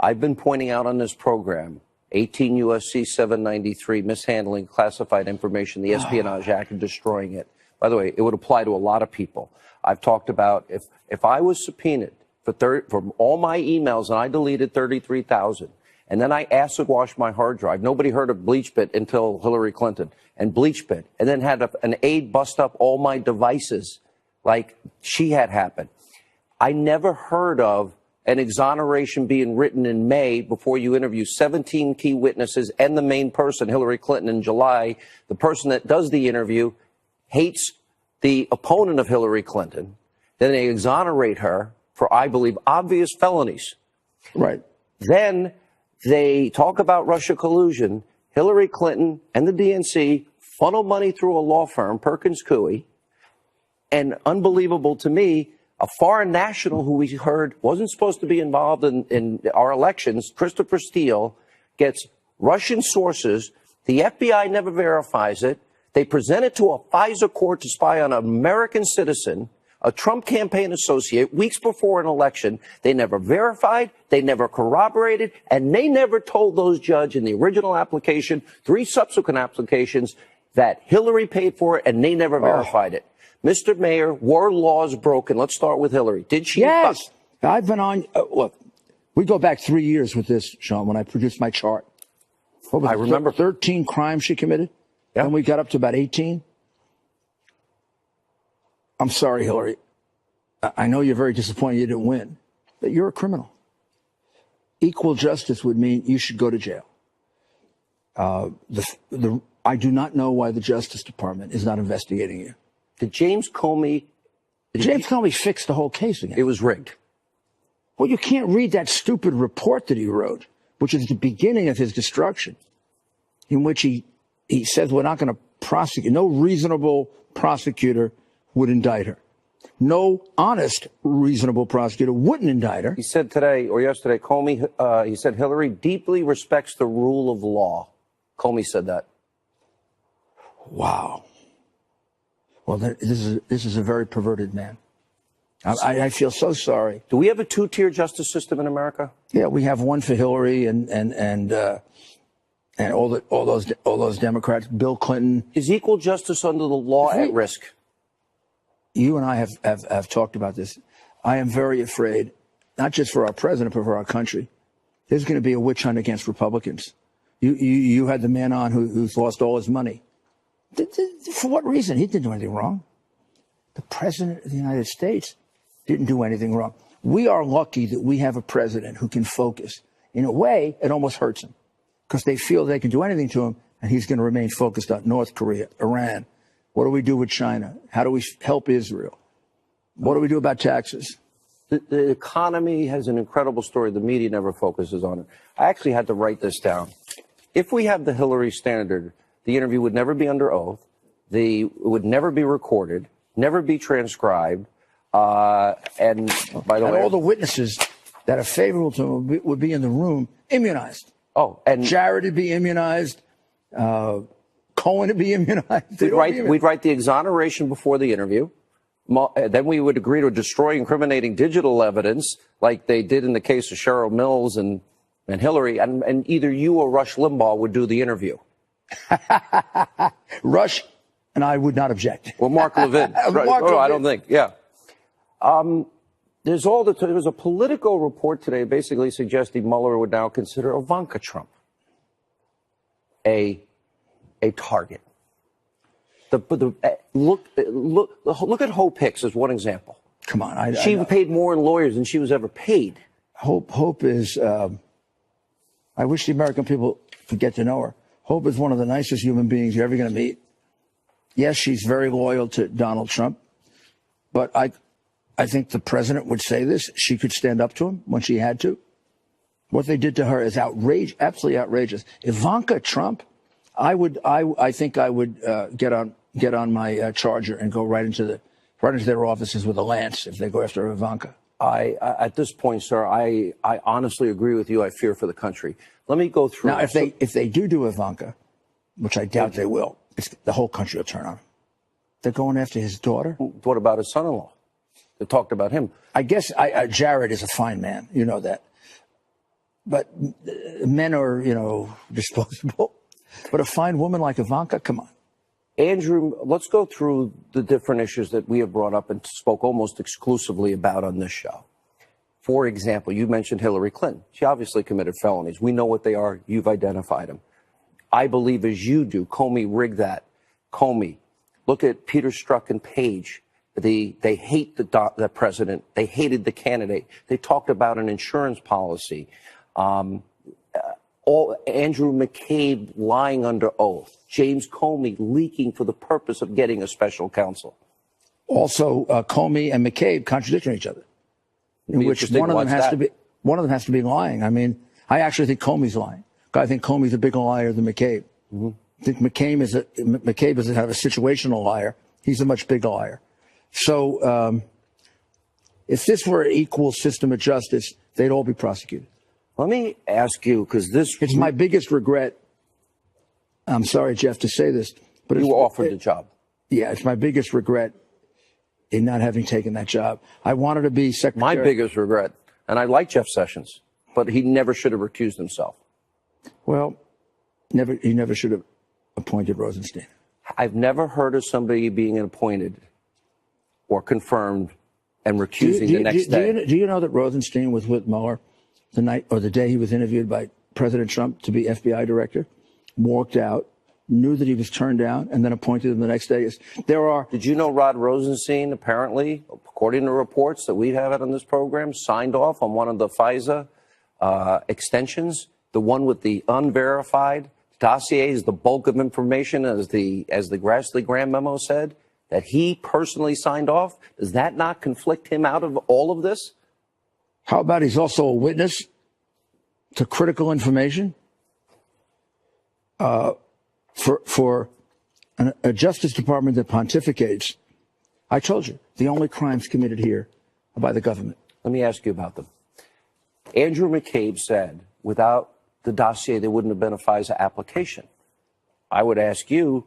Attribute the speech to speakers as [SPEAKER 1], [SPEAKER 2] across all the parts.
[SPEAKER 1] I've been pointing out on this program 18 U.S.C. 793, mishandling classified information, the Espionage Act, and destroying it. By the way, it would apply to a lot of people. I've talked about if I was subpoenaed for all my emails and I deleted 33,000, and then I acid washed my hard drive. Nobody heard of BleachBit until Hillary Clinton and BleachBit, and then had an aide bust up all my devices like she had happened. I never heard of an exoneration being written in May before you interview 17 key witnesses and the main person, Hillary Clinton, in July. The person that does the interview hates the opponent of Hillary Clinton. Then they exonerate her for, I believe, obvious felonies.
[SPEAKER 2] Right.
[SPEAKER 1] Then they talk about Russia collusion. Hillary Clinton and the DNC funnel money through a law firm, Perkins Coie, and unbelievable to me, a foreign national who we heard wasn't supposed to be involved in our elections, Christopher Steele, gets Russian sources. The FBI never verifies it. They present it to a FISA court to spy on an American citizen, a Trump campaign associate, weeks before an election. They never verified, they never corroborated, and they never told those judges in the original application, 3 subsequent applications, that Hillary paid for it, and they never verified it. Mr. Mayor, were laws broken? Let's start with Hillary. Did she?
[SPEAKER 2] Yes. I've been on. Look, we go back 3 years with this, Sean, when I produced my chart.
[SPEAKER 1] I remember
[SPEAKER 2] 13 crimes she committed.
[SPEAKER 1] Yeah.
[SPEAKER 2] And we got up to about 18. I'm sorry, Hillary. I know you're very disappointed you didn't win, but you're a criminal. Equal justice would mean you should go to jail. I do not know why the Justice Department is not investigating you.
[SPEAKER 1] Did James Comey...
[SPEAKER 2] James Comey fixed the whole case again.
[SPEAKER 1] It was rigged.
[SPEAKER 2] Well, you can't read that stupid report that he wrote, which is the beginning of his destruction, in which he says we're not going to prosecute. No reasonable prosecutor would indict her. No honest, reasonable prosecutor wouldn't indict her.
[SPEAKER 1] He said today or yesterday, Comey, he said Hillary deeply respects the rule of law. Comey said that.
[SPEAKER 2] Wow. Well, this is a very perverted man. I feel so sorry.
[SPEAKER 1] Do we have a 2-tier justice system in America?
[SPEAKER 2] Yeah, we have one for Hillary and all those Democrats. Bill Clinton.
[SPEAKER 1] Is equal justice under the law at risk?
[SPEAKER 2] You and I have talked about this. I am very afraid, not just for our president, but for our country. There's going to be a witch hunt against Republicans. You had the man on who's lost all his money. For what reason? He didn't do anything wrong. The president of the United States didn't do anything wrong. We are lucky that we have a president who can focus. In a way, it almost hurts him because they feel they can do anything to him, and he's going to remain focused on North Korea, Iran. What do we do with China? How do we help Israel? What do we do about taxes?
[SPEAKER 1] The economy has an incredible story. The media never focuses on it. I actually had to write this down. If we have the Hillary standard, the interview would never be under oath. It would never be recorded, never be transcribed. And by the way,
[SPEAKER 2] all the witnesses that are favorable to him would be in the room immunized.
[SPEAKER 1] Oh, and
[SPEAKER 2] Jared would be immunized. Cohen would be immunized.
[SPEAKER 1] We'd write the exoneration before the interview. Then we would agree to destroy incriminating digital evidence like they did in the case of Cheryl Mills and Hillary. And either you or Rush Limbaugh would do the interview.
[SPEAKER 2] Rush and I would not object.
[SPEAKER 1] Well, Mark Levin. Levin. I don't think. Yeah. There's a Politico report today basically suggesting Mueller would now consider Ivanka Trump a target. Look at Hope Hicks as one example.
[SPEAKER 2] Come on,
[SPEAKER 1] she paid more in lawyers than she was ever paid.
[SPEAKER 2] Hope is. I wish the American people could get to know her. Hope is one of the nicest human beings you're ever going to meet. Yes, she's very loyal to Donald Trump, but I think the president would say this. She could stand up to him when she had to. What they did to her is outrageous, absolutely outrageous. Ivanka Trump, I think I would get on my Charger and go right into their offices with a lance if they go after Ivanka.
[SPEAKER 1] At this point, sir, I honestly agree with you. I fear for the country. Let me go through.
[SPEAKER 2] Now, if they do Ivanka, which I doubt they will, the whole country will turn on him. They're going after his daughter.
[SPEAKER 1] What about his son-in-law? They talked about him.
[SPEAKER 2] I guess Jared is a fine man. You know that. but men are, disposable. But a fine woman like Ivanka, come on.
[SPEAKER 1] Andrew, let's go through the different issues that we have brought up and spoke almost exclusively about on this show. For example, you mentioned Hillary Clinton. She obviously committed felonies. We know what they are. You've identified them. I believe, as you do, Comey rigged that. Comey, look at Peter Strzok and Page. They hate the president. They hated the candidate. They talked about an insurance policy. Andrew McCabe lying under oath. James Comey leaking for the purpose of getting a special counsel.
[SPEAKER 2] Also, Comey and McCabe contradicting each other, in which one of them has to be lying. I mean, I actually think Comey's lying. I think Comey's a bigger liar than McCabe. Mm-hmm. I think McCabe is a situational liar. He's a much bigger liar. So if this were an equal system of justice, they'd all be prosecuted.
[SPEAKER 1] Let me ask you, because it's
[SPEAKER 2] my biggest regret. I'm sorry, Jeff, to say this, but
[SPEAKER 1] you were offered the job.
[SPEAKER 2] Yeah, it's my biggest regret in not having taken that job. I wanted to be secretary.
[SPEAKER 1] My biggest regret, and I like Jeff Sessions, but he never should have recused himself.
[SPEAKER 2] Well, he never should have appointed Rosenstein.
[SPEAKER 1] I've never heard of somebody being appointed or confirmed and recusing the next day.
[SPEAKER 2] Do you know that Rosenstein was with Mueller the night or the day he was interviewed by President Trump to be FBI director? Walked out, knew that he was turned down, and then appointed him the next day.
[SPEAKER 1] Did you know Rod Rosenstein, apparently, according to reports that we have on this program, signed off on one of the FISA extensions, the one with the unverified dossiers, the bulk of information, as the Grassley-Graham memo said, that he personally signed off? Does that not conflict him out of all of this?
[SPEAKER 2] How about he's also a witness to critical information? For a Justice Department that pontificates, I told you, the only crimes committed here are by the government.
[SPEAKER 1] Let me ask you about them. Andrew McCabe said, without the dossier, there wouldn't have been a FISA application. I would ask you,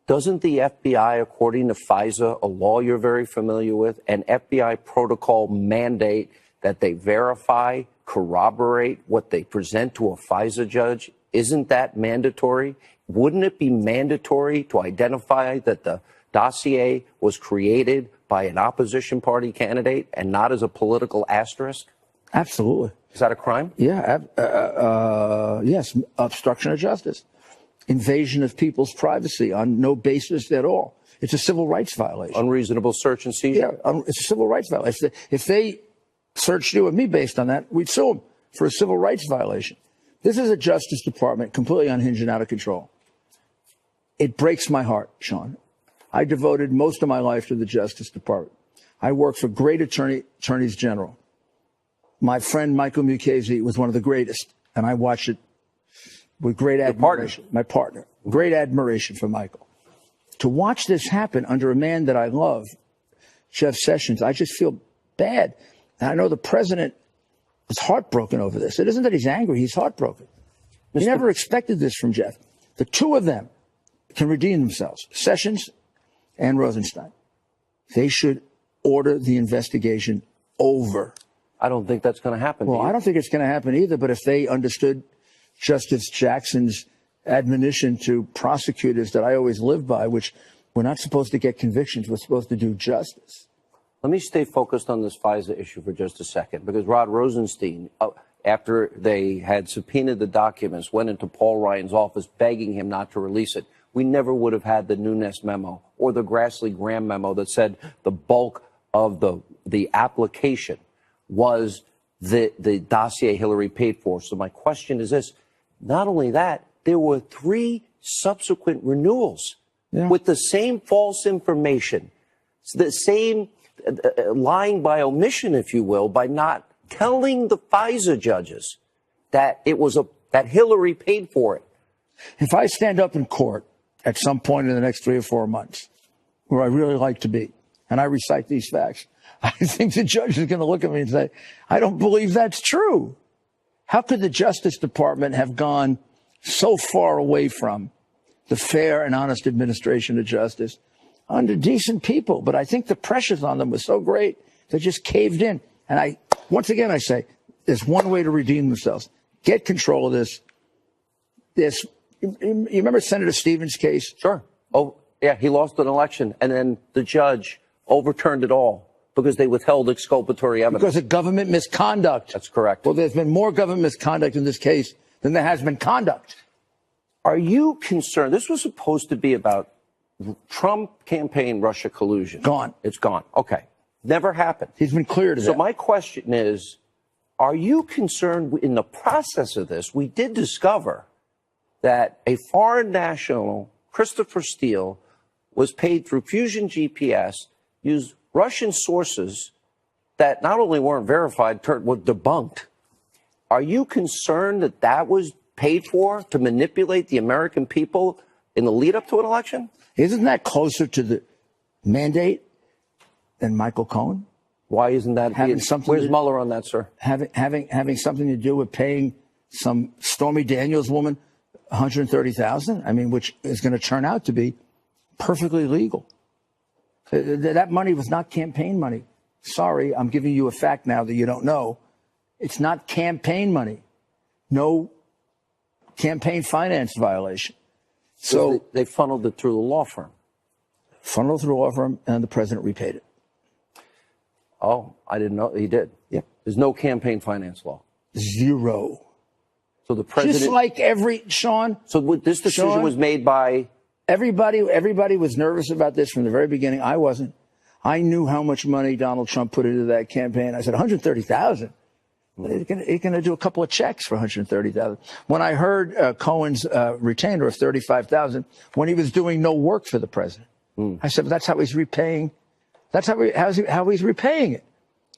[SPEAKER 1] doesn't the FBI, according to FISA, a law you're very familiar with, and FBI protocol mandate that they verify, corroborate what they present to a FISA judge? Isn't that mandatory? Wouldn't it be mandatory to identify that the dossier was created by an opposition party candidate and not as a political asterisk?
[SPEAKER 2] Absolutely.
[SPEAKER 1] Is that a crime?
[SPEAKER 2] Yeah. Yes. Obstruction of justice. Invasion of people's privacy on no basis at all. It's a civil rights violation.
[SPEAKER 1] Unreasonable search and seizure?
[SPEAKER 2] Yeah, it's a civil rights violation. If they searched you and me based on that, we'd sue them for a civil rights violation. This is a Justice Department completely unhinged and out of control. It breaks my heart, Sean. I devoted most of my life to the Justice Department. I worked for great attorneys general. My friend Michael Mukasey was one of the greatest, and I watched it with great admiration. My partner. Great admiration for Michael. To watch this happen under a man that I love, Jeff Sessions, I just feel bad. And I know the president is heartbroken over this. It isn't that he's angry, he's heartbroken. He never expected this from Jeff. The two of them can redeem themselves, Sessions and Rosenstein. They should order the investigation over.
[SPEAKER 1] I don't think that's going to happen.
[SPEAKER 2] Well, I don't think it's going to happen either, but if they understood Justice Jackson's admonition to prosecutors that I always live by, which we're not supposed to get convictions, we're supposed to do justice.
[SPEAKER 1] Let me stay focused on this FISA issue for just a second, because Rod Rosenstein, after they had subpoenaed the documents, went into Paul Ryan's office begging him not to release it. We never would have had the Nunes memo or the Grassley-Graham memo that said the bulk of the application was the dossier Hillary paid for. So my question is this. Not only that, there were 3 subsequent renewals with the same false information, the same lying by omission, if you will, by not telling the FISA judges that that Hillary paid for it.
[SPEAKER 2] If I stand up in court at some point in the next 3 or 4 months, where I really like to be, and I recite these facts, I think the judge is going to look at me and say, I don't believe that's true. How could the Justice Department have gone so far away from the fair and honest administration of justice under decent people? But I think the pressures on them was so great, they just caved in. And once again, I say, There's one way to redeem themselves. Get control of this. You remember Senator Stevens' case?
[SPEAKER 1] Sure. Oh, yeah, he lost an election, and then the judge overturned it all because they withheld exculpatory evidence.
[SPEAKER 2] Because of government misconduct.
[SPEAKER 1] That's correct.
[SPEAKER 2] Well, there's been more government misconduct in this case than there has been conduct.
[SPEAKER 1] Are you concerned? This was supposed to be about Trump campaign Russia collusion.
[SPEAKER 2] Gone.
[SPEAKER 1] It's gone. Okay. Never happened.
[SPEAKER 2] He's been clear to that.
[SPEAKER 1] So my question is, are you concerned in the process of this? We did discover that a foreign national, Christopher Steele, was paid through Fusion GPS, used Russian sources that not only weren't verified, were debunked. Are you concerned that that was paid for to manipulate the American people in the lead up to an election?
[SPEAKER 2] Isn't that closer to the mandate than Michael Cohen?
[SPEAKER 1] Why isn't that? Where's Mueller on that, sir?
[SPEAKER 2] Having something to do with paying some Stormy Daniels woman $130,000. I mean, which is going to turn out to be perfectly legal. That money was not campaign money. Sorry, I'm giving you a fact now that you don't know. It's not campaign money. No campaign finance violation. So
[SPEAKER 1] they funneled it through the law firm.
[SPEAKER 2] Funneled through a law firm, and the president repaid it.
[SPEAKER 1] Oh, I didn't know he did.
[SPEAKER 2] Yeah.
[SPEAKER 1] There's no campaign finance law.
[SPEAKER 2] Zero.
[SPEAKER 1] So the president,
[SPEAKER 2] just like Sean.
[SPEAKER 1] So this decision was made by
[SPEAKER 2] everybody. Everybody was nervous about this from the very beginning. I wasn't. I knew how much money Donald Trump put into that campaign. I said 130,000. He's going to do a couple of checks for 130,000. When I heard Cohen's retainer of 35,000, when he was doing no work for the president, I said, well, that's how he's repaying. That's how he's repaying it,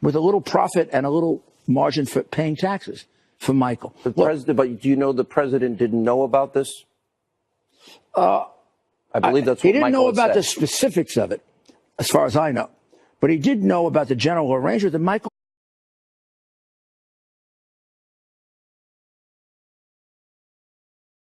[SPEAKER 2] with a little profit and a little margin for paying taxes for Michael.
[SPEAKER 1] But do you know the president didn't know about this? I believe that's what
[SPEAKER 2] he didn't
[SPEAKER 1] Michael
[SPEAKER 2] know about
[SPEAKER 1] said.
[SPEAKER 2] the specifics of it, as far as I know, but he did know about the general arrangement that Michael